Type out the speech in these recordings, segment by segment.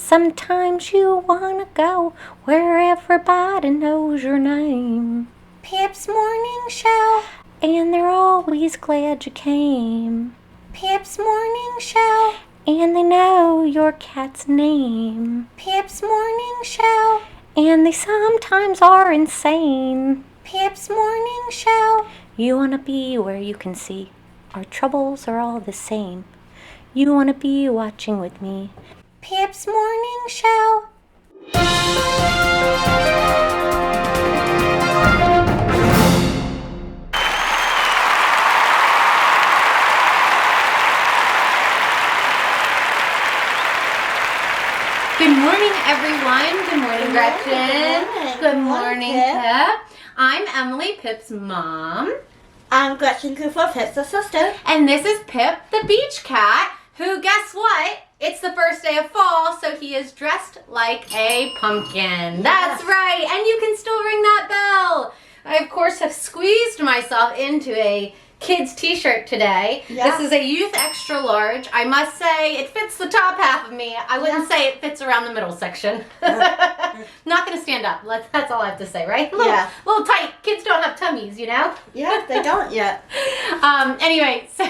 Sometimes you wanna go where everybody knows your name. Pip's Morning Show. And they're always glad you came. Pip's Morning Show. And they know your cat's name. Pip's Morning Show. And they sometimes are insane. Pip's Morning Show. You wanna be where you can see our troubles are all the same. You wanna be watching with me. Pip's Morning Show. Good morning, everyone. Good morning, Gretchen. Good morning, Pip. I'm Emily, Pip's mom. I'm Gretchen Cooper, Pip's sister. And this is Pip, the beach cat, who, guess what? It's the first day of fall, so he is dressed like a pumpkin. That's right, and you can still ring that bell. I, of course, have squeezed myself into a kid's t-shirt today. Yeah. This is a youth extra large. I must say it fits the top half of me. I wouldn't say it fits around the middle section. Not gonna stand up. That's all I have to say, right? Little tight. Kids don't have tummies, you know? Yeah, they don't yet. Anyway, so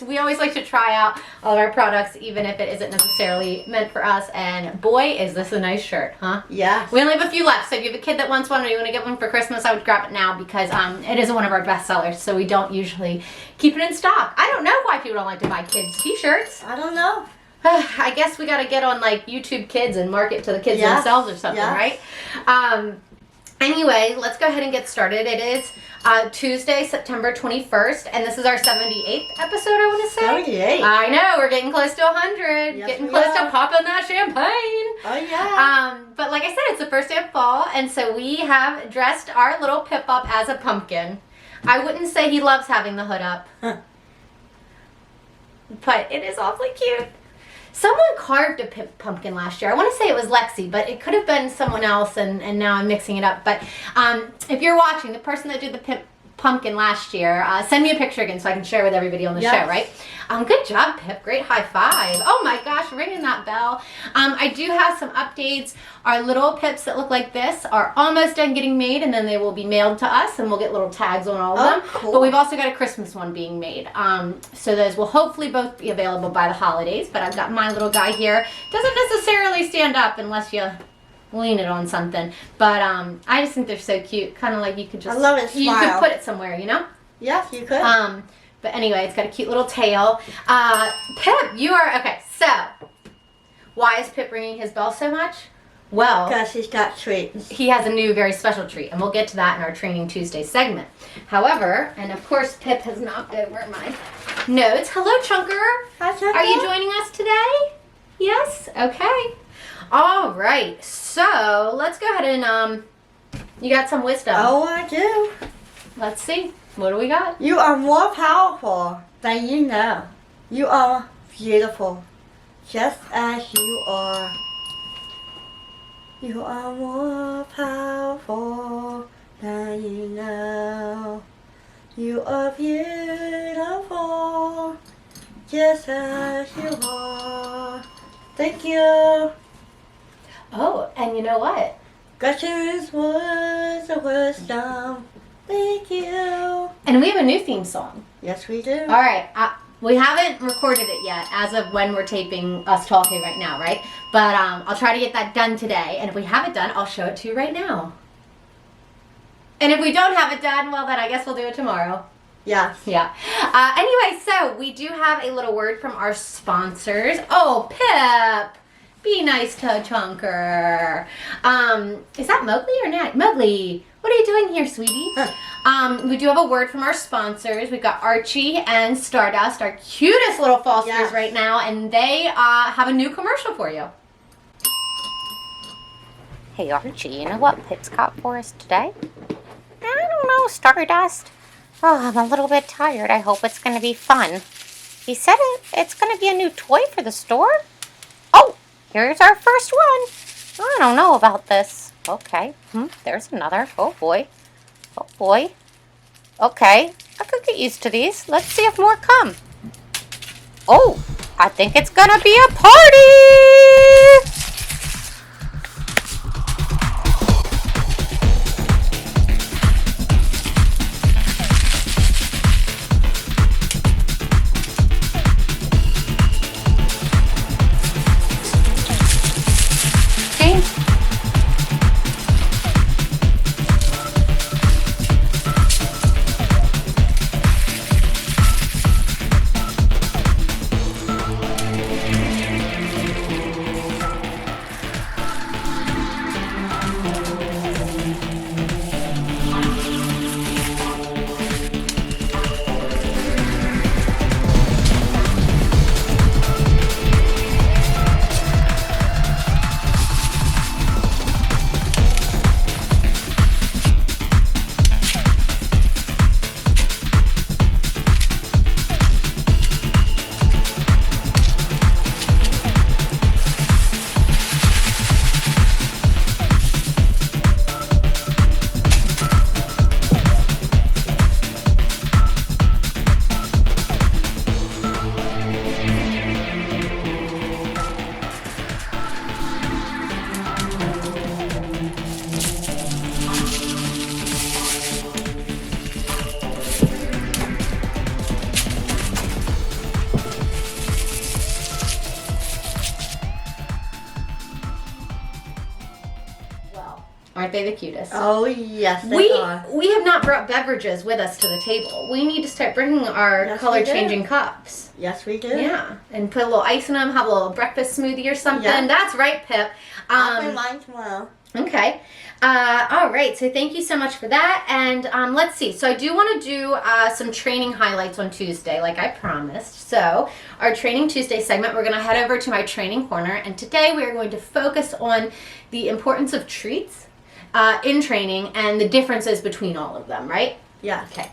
we always like to try out all of our products, even if it isn't necessarily meant for us. And boy, is this a nice shirt, huh? Yeah. We only have a few left, so if you have a kid that wants one or you want to get one for Christmas, I would grab it now because it isn't one of our best sellers, so we don't usually keep it in stock. I don't know why people don't like to buy kids t-shirts. I don't know. I guess we got to get on like YouTube Kids and market to the kids themselves or something, right? Anyway, let's go ahead and get started. It is Tuesday, September 21st, and this is our 78th episode, I want to say. 78. I know, we're getting close to 100. Yes, getting we close are. to popping that champagne. Oh, yeah. But like I said, it's the first day of fall, and so we have dressed our little Pip up as a pumpkin. I wouldn't say he loves having the hood up, but it is awfully cute. Someone carved a pumpkin last year. I want to say it was Lexi, but it could have been someone else, and now I'm mixing it up. But if you're watching, the person that did the pumpkin last year, send me a picture again so I can share with everybody on the show, right? Good job, Pip. Great high five. Oh my gosh, ringing that bell. I do have some updates. Our little Pips that look like this are almost done getting made, and then they will be mailed to us, and we'll get little tags on all of them. Cool. But we've also got a Christmas one being made. So those will hopefully both be available by the holidays. But I've got my little guy here. Doesn't necessarily stand up unless you lean it on something. But I just think they're so cute. Kind of like you could just... I love it. You Smile. could put it somewhere, you know? Yes, you could. But anyway, it's got a cute little tail. Pip, you are... Okay, so why is Pip ringing his bell so much? Well, Because he's got treats. he has a new very special treat, and we'll get to that in our Training Tuesday segment. However, and of course Pip has knocked over my notes. Hello, Chunker. Hi, Chunker. Are you joining us today? Yes? Okay. All right. So, let's go ahead and, you got some wisdom. Oh, I do. Let's see. What do we got? You are more powerful than you know. You are beautiful, just as you are. You are more powerful than you know. You are beautiful, just as you are. Thank you. Oh, and you know what? Gretchen's words of wisdom. Thank you. And we have a new theme song. Yes, we do. All right. We haven't recorded it yet as of when we're taping us talking right now, right? But I'll try to get that done today. And if we have it done, I'll show it to you right now. And if we don't have it done, well, then I guess we'll do it tomorrow. Yes. Yeah. Anyway, so we do have a little word from our sponsors. Oh, Pip! Be nice to Chunker. Is that Mowgli or Nat? Mowgli, what are you doing here, sweetie? We do have a word from our sponsors. We've got Archie and Stardust, our cutest little fosters right now, and they have a new commercial for you. Hey Archie, you know what Pip's got for us today? I don't know, Stardust. Oh, I'm a little bit tired. I hope it's going to be fun. He said it's going to be a new toy for the store. Oh, here's our first one. I don't know about this. Okay, there's another. Oh boy. Oh boy. Okay, I could get used to these. Let's see if more come. Oh, I think it's gonna be a party! Aren't they the cutest? Oh, yes, they are. We have not brought beverages with us to the table. We need to start bringing our Yes, color we do. changing cups. Yes, we do. Yeah, and put a little ice in them, have a little breakfast smoothie or something. Yeah. That's right, Pip. I'll bring mine tomorrow. Okay. All right. So thank you so much for that. And let's see. So I do want to do some training highlights on Tuesday, like I promised. So our Training Tuesday segment, we're going to head over to my training corner. And today we are going to focus on the importance of treats in training and the differences between all of them, right? Yeah. Okay.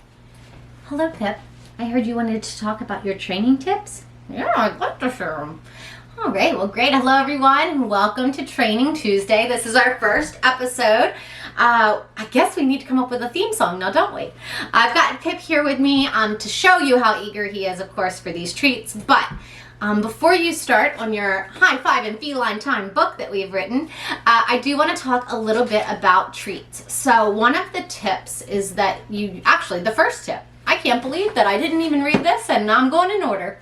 Hello, Pip. I heard you wanted to talk about your training tips. Yeah, I'd love to share them. All right, well, great. Hello, everyone, and welcome to Training Tuesday. This is our first episode. I guess we need to come up with a theme song now, don't we? I've got Pip here with me to show you how eager he is, of course, for these treats. But before you start on your High Five and Feline Time book that we've written, I do want to talk a little bit about treats. So one of the tips is that the first tip, I can't believe that I didn't even read this, and now I'm going in order.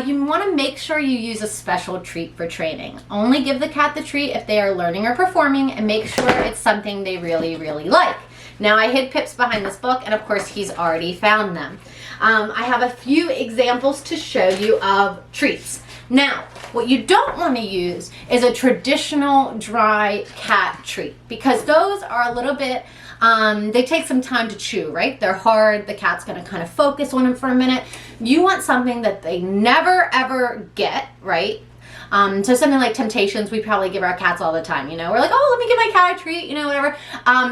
You want to make sure you use a special treat for training. Only give the cat the treat if they are learning or performing, and make sure it's something they really, really like. Now, I hid Pips behind this book, and of course, he's already found them. I have a few examples to show you of treats. Now, what you don't want to use is a traditional dry cat treat, because those are a little bit they take some time to chew, right? They're hard. The cat's going to kind of focus on them for a minute. You want something that they never, ever get, right? So something like Temptations, we probably give our cats all the time, you know. We're like, oh, let me give my cat a treat, you know, whatever.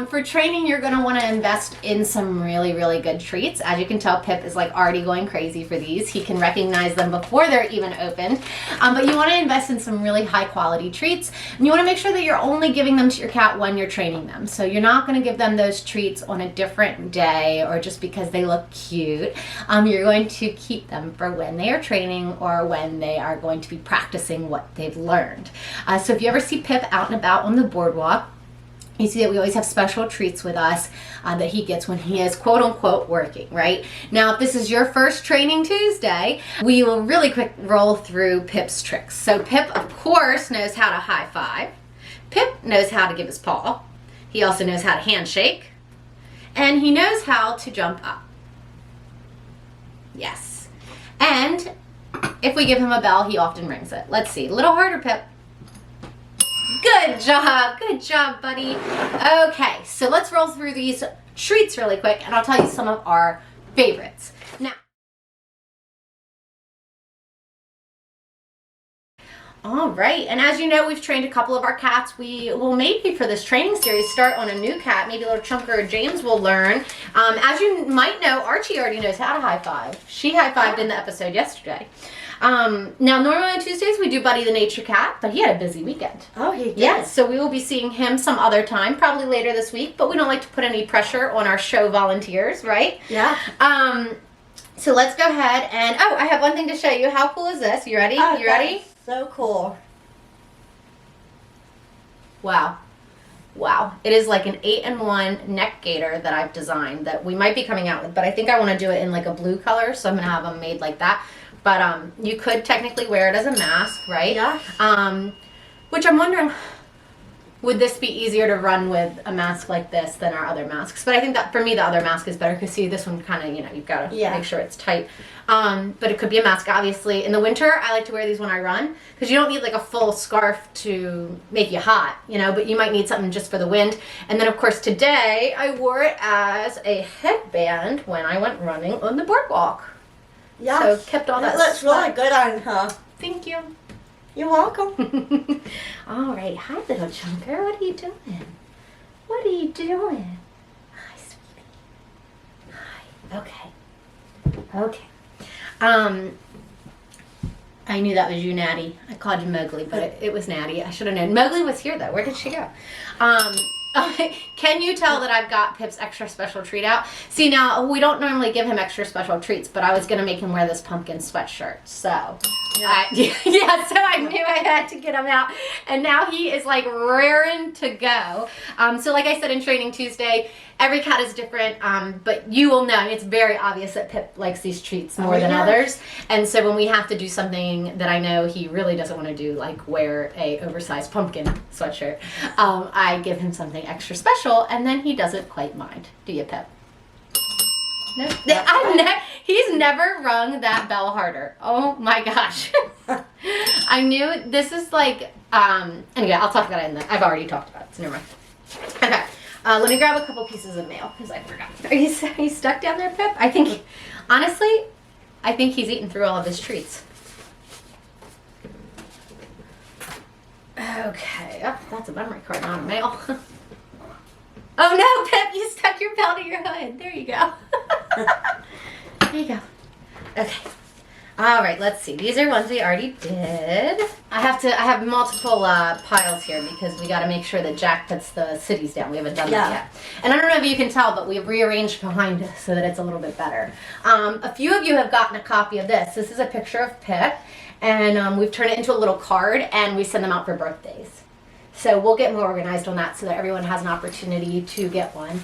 For training, you're going to want to invest in some really, really good treats. As you can tell, Pip is like already going crazy for these. He can recognize them before they're even opened. But you want to invest in some really high quality treats. And you want to make sure that you're only giving them to your cat when you're training them. So you're not going to give them those treats on a different day or just because they look cute. You're going to keep them for when they are training or when they are going to be practicing what they've learned. So if you ever see Pip out and about on the boardwalk, you see that we always have special treats with us that he gets when he is quote unquote working, right? Now, if this is your first Training Tuesday, we will really quick roll through Pip's tricks. So Pip, of course, knows how to high five. Pip knows how to give his paw. He also knows how to handshake. And he knows how to jump up. Yes. And if we give him a bell, he often rings it. Let's see. A little harder, Pip. Good job. Good job, buddy. Okay, so let's roll through these treats really quick, and I'll tell you some of our favorites. Now, all right, and as you know, we've trained a couple of our cats. We will maybe for this training series start on a new cat. Maybe little Chunker or James will learn. As you might know, Archie already knows how to high five. She high fived in the episode yesterday. Now, normally on Tuesdays we do Buddy the Nature Cat, but he had a busy weekend. Oh, he did? Yes, so we will be seeing him some other time, probably later this week, but we don't like to put any pressure on our show volunteers, right? Yeah. So let's go ahead and, oh, I have one thing to show you. How cool is this? You ready? Oh, You ready? So cool. Wow. Wow. It is like an 8-in-1 neck gaiter that I've designed that we might be coming out with, but I think I want to do it in like a blue color, so I'm going to have them made like that. But you could technically wear it as a mask, right? Yeah. Which I'm wondering, would this be easier to run with a mask like this than our other masks? But I think that for me, the other mask is better because see, this one kind of, you know, you've got to make sure it's tight. But it could be a mask, obviously. In the winter, I like to wear these when I run because you don't need like a full scarf to make you hot, you know, but you might need something just for the wind. And then, of course, today I wore it as a headband when I went running on the boardwalk. Yeah. So kept all that. It looks really good on her. Thank you. You're welcome. All right. Hi, little Chunker. What are you doing? What are you doing? Hi, sweetie. Hi. Okay. Okay. I knew that was you, Natty. I called you Mowgli, but it was Natty. I should have known. Mowgli was here, though. Where did she go? Can you tell that I've got Pip's extra special treat out? See, now, we don't normally give him extra special treats, but I was going to make him wear this pumpkin sweatshirt. So, Yeah, so I knew I had to get him out. And now he is like raring to go. So like I said in Training Tuesday, every cat is different, but you will know, it's very obvious that Pip likes these treats more than others. And so when we have to do something that I know he really doesn't want to do, like wear a oversized pumpkin sweatshirt, I give him something extra special, and then he doesn't quite mind. Do you, Pip? No, he's never rung that bell harder. Oh my gosh. I knew this is like, anyway, I'll talk about it I've already talked about it, so never mind. Okay, let me grab a couple pieces of mail, because I forgot. Are you stuck down there, Pip? Honestly, I think he's eaten through all of his treats. Okay, oh, that's a memory card, not a mail. Oh no, Pip, you stuck your bell to your hood. There you go. There you go. Okay. All right, let's see. These are ones we already did. I have multiple piles here because we got to make sure that Jack puts the cities down. We haven't done that yet. And I don't know if you can tell, but we've rearranged behind us so that it's a little bit better. A few of you have gotten a copy of this. This is a picture of Pip, and we've turned it into a little card, and we send them out for birthdays. So we'll get more organized on that so that everyone has an opportunity to get one.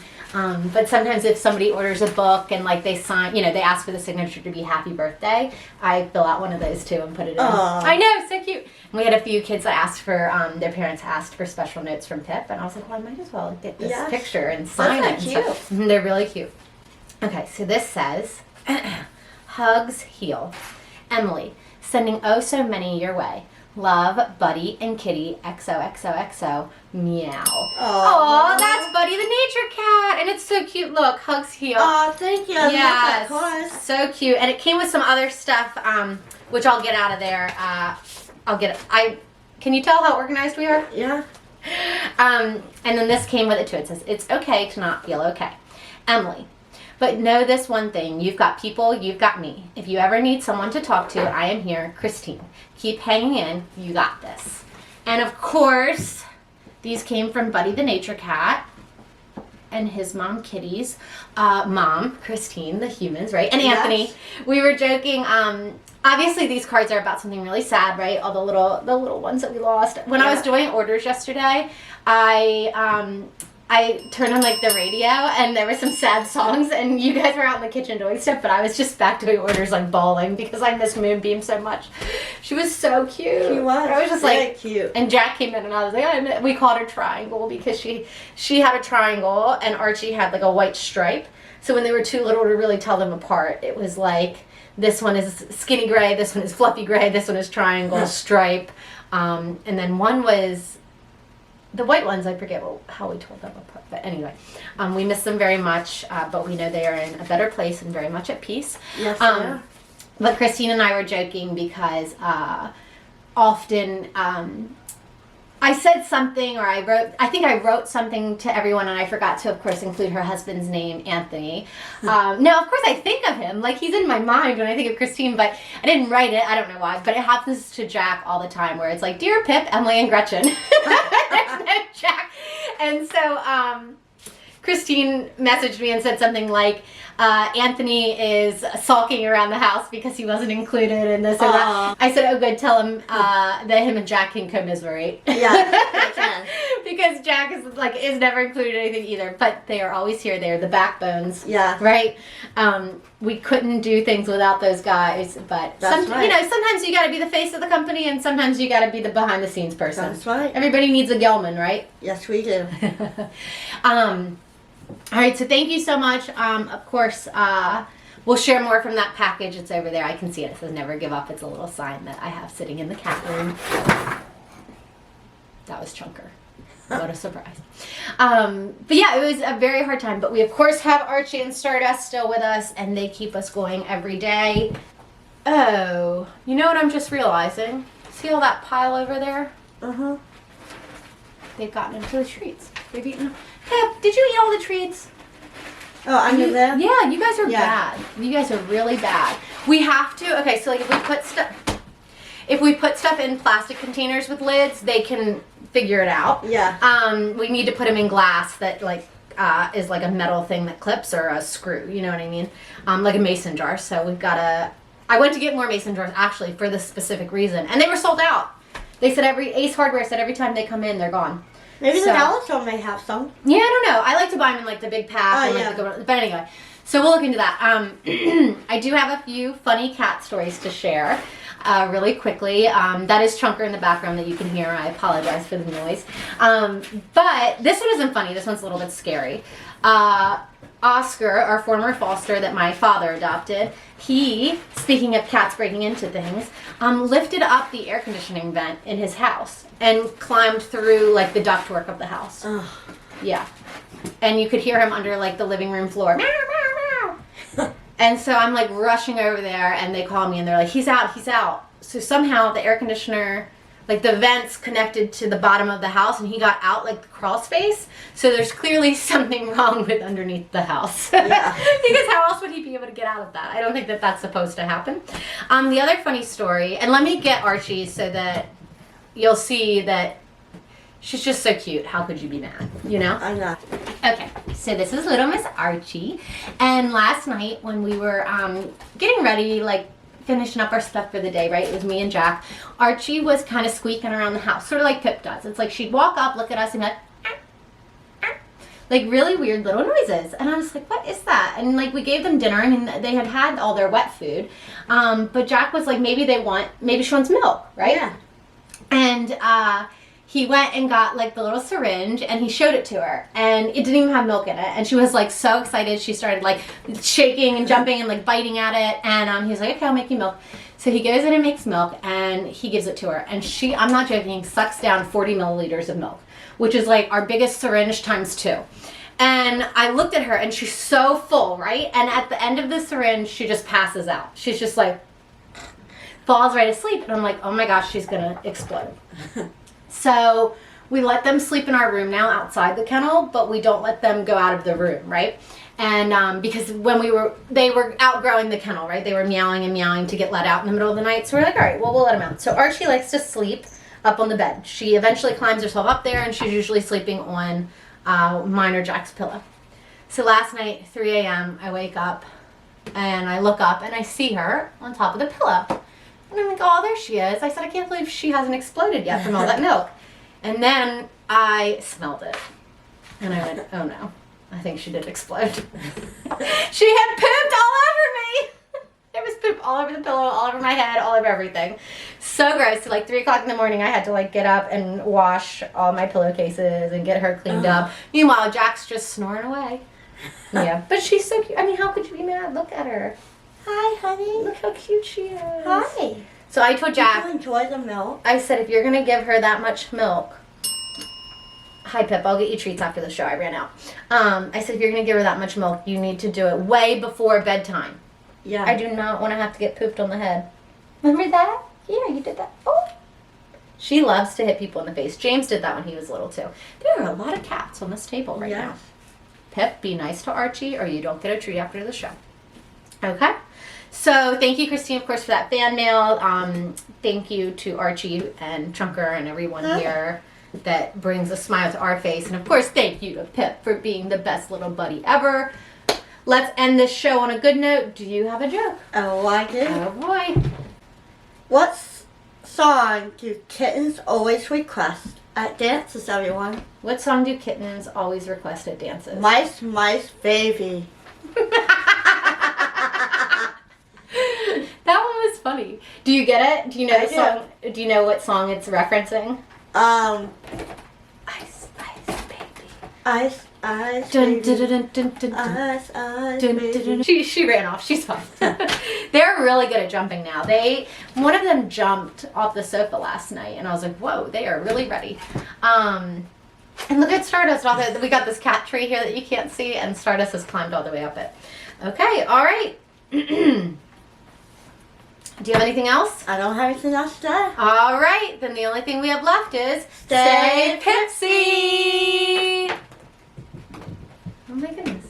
But sometimes if somebody orders a book and like they sign, they ask for the signature to be happy birthday, I fill out one of those too and put it in. I know, so cute. And we had a few kids that asked for, their parents asked for special notes from Pip, and I was like, well, I might as well get this picture and sign it. Cute. They're really cute. Okay, so this says, hugs heal. Emily, sending oh so many your way. Love, Buddy and Kitty, XOXOXO, meow. Oh, that's Buddy the nature cat, and it's so cute. Look, hugs heal. Oh, thank you. Yes, of course. so cute. And it came with some other stuff, which I'll get out of there. Can you tell how organized we are? Yeah. And then this came with it too. It says, it's okay to not feel okay. Emily. But know this one thing, you've got people, you've got me. If you ever need someone to talk to, I am here, Christine. Keep hanging in, you got this. And of course, these came from Buddy the nature cat and his mom, Kitty's mom, Christine, the humans, right? And Anthony. We were joking, obviously these cards are about something really sad, right? All the little ones that we lost. When I was doing orders yesterday, I turned on like the radio and there were some sad songs and you guys were out in the kitchen doing stuff, but I was just back doing orders like bawling because I miss Moonbeam so much. She was so cute. She was. I was just very like cute. And Jack came in and I was like, we called her Triangle because she had a triangle and Archie had like a white stripe. So when they were too little to really tell them apart, it was like this one is skinny gray, this one is fluffy gray, this one is triangle stripe, and then one was. The white ones, I forget how we told them apart. But anyway, we miss them very much, but we know they are in a better place and very much at peace. Yes, yeah. But Christine and I were joking because often I said something or I think I wrote something to everyone and I forgot to, of course, include her husband's name, Anthony. Now, of course, I think of him. Like, he's in my mind when I think of Christine, but I didn't write it. I don't know why. But it happens to Jack all the time where it's like, Dear Pip, Emily, and Gretchen. There's no Jack. And so Christine messaged me and said something like, Anthony is sulking around the house because he wasn't included in this or that. I said, oh good, tell him that him and Jack can commiserate. Yeah, they can. Because Jack is never included in anything either, but they are always here. They're the backbones. Yeah. Right? We couldn't do things without those guys, but sometimes you gotta be the face of the company and sometimes you gotta be the behind the scenes person. That's right. Everybody needs a Gelman, right? Yes, we do. All right, so thank you so much. Of course, we'll share more from that package. It's over there. I can see it. It says never give up. It's a little sign that I have sitting in the cat room. That was Chunker. What a surprise. But yeah, it was a very hard time. But we, of course, have Archie and Stardust still with us, and they keep us going every day. Oh, you know what I'm just realizing? See all that pile over there? Uh-huh. They've gotten into the treats. They've eaten them. Pip, did you eat all the treats? Oh, under there? Yeah, you guys are bad. You guys are really bad. We have to, okay, so like if we put stuff in plastic containers with lids, they can figure it out. Yeah. We need to put them in glass that is like a metal thing that clips or a screw, you know what I mean? Like a mason jar. So we've got to I went to get more mason jars actually for this specific reason, and they were sold out. They said Ace Hardware said every time they come in, they're gone. Maybe So- the dollar store may have some. Yeah, I don't know. I like to buy them in like the big pack. Oh, and, like, yeah. the good, but anyway, so we'll look into that. I do have a few funny cat stories to share really quickly. That is Chunker in the background that you can hear. I apologize for the noise. But this one isn't funny. This one's a little bit scary. Oscar, our former foster that my father adopted, he, speaking of cats breaking into things, lifted up the air conditioning vent in his house and climbed through like the ductwork of the house. Ugh. Yeah. And you could hear him under like the living room floor. Meow, meow, meow. And so I'm like rushing over there and they call me and they're like, he's out, he's out. So somehow the air conditioner, like the vents connected to the bottom of the house and he got out like the crawl space. So there's clearly something wrong with underneath the house. Yeah. Because how else would he be able to get out of that? I don't think that that's supposed to happen. The other funny story, and let me get Archie so that you'll see that she's just so cute. How could you be mad? You know? I know. Okay, so this is little Miss Archie. And last night when we were getting ready, like finishing up our stuff for the day, right? It was me and Jack. Archie was kind of squeaking around the house, sort of like Pip does. It's like she'd walk up, look at us, and be like, "Ah, ah," like really weird little noises. And I was like, what is that? And like we gave them dinner and they had all their wet food. But Jack was like, maybe she wants milk, right? Yeah. And he went and got like the little syringe and he showed it to her and it didn't even have milk in it. And she was like so excited. She started like shaking and jumping and like biting at it. And he was like, okay, I'll make you milk. So he goes in and makes milk and he gives it to her. And she, I'm not joking, sucks down 40 milliliters of milk, which is like our biggest syringe times 2. And I looked at her and she's so full, right? And at the end of the syringe, she just passes out. She's just like, falls right asleep. And I'm like, oh my gosh, she's gonna explode. So we let them sleep in our room now outside the kennel, but we don't let them go out of the room, right? And because when they were outgrowing the kennel, right? They were meowing and meowing to get let out in the middle of the night. So we're like, all right, well, we'll let them out. So Archie likes to sleep up on the bed. She eventually climbs herself up there and she's usually sleeping on mine or Jack's pillow. So last night, 3 a.m., I wake up and I look up and I see her on top of the pillow. And I'm like, oh, there she is. I said, I can't believe she hasn't exploded yet from all that milk. And then I smelled it. And I went, oh no, I think she did explode. She had pooped all over me. There was poop all over the pillow, all over my head, all over everything. So gross. So like 3 o'clock in the morning, I had to like get up and wash all my pillowcases and get her cleaned up. Meanwhile, Jack's just snoring away. Yeah, but she's so cute. I mean, how could you be mad? Look at her. Hi, honey. Look how cute she is. Hi. So I told Jack, You enjoy the milk? I said, if you're going to give her that much milk, hi Pip, I'll get you treats after the show. I ran out. I said, if you're going to give her that much milk, you need to do it way before bedtime. Yeah. I do not want to have to get pooped on the head. Remember that? Yeah, you did that. Oh. She loves to hit people in the face. James did that when he was little too. There are a lot of cats on this table right now. Pip, be nice to Archie or you don't get a treat after the show. Okay? So thank you, Christine, of course, for that fan mail. Thank you to Archie and Chunker and everyone here that brings a smile to our face. And of course, thank you to Pip for being the best little buddy ever. Let's end this show on a good note. Do you have a joke? Oh, I do. Oh boy. What song do kittens always request at dances, everyone? What song do kittens always request at dances? Mice, mice, baby. That one was funny. Do you get it? Do you know I the song? Do you know what song it's referencing? Ice, Ice, ice, baby. ice, ice, Dun, baby. dun, dun, dun, dun, dun. Ice, ice, Dun, baby. dun, dun. She ran off. She's fine. They're really good at jumping now. One of them jumped off the sofa last night, and I was like, whoa, they are really ready. And look at Stardust. We got this cat tree here that you can't see, and Stardust has climbed all the way up it. Okay, all right. Do you have anything else? I don't have anything else to say. All right, then the only thing we have left is Stay Pipsy. Oh my goodness.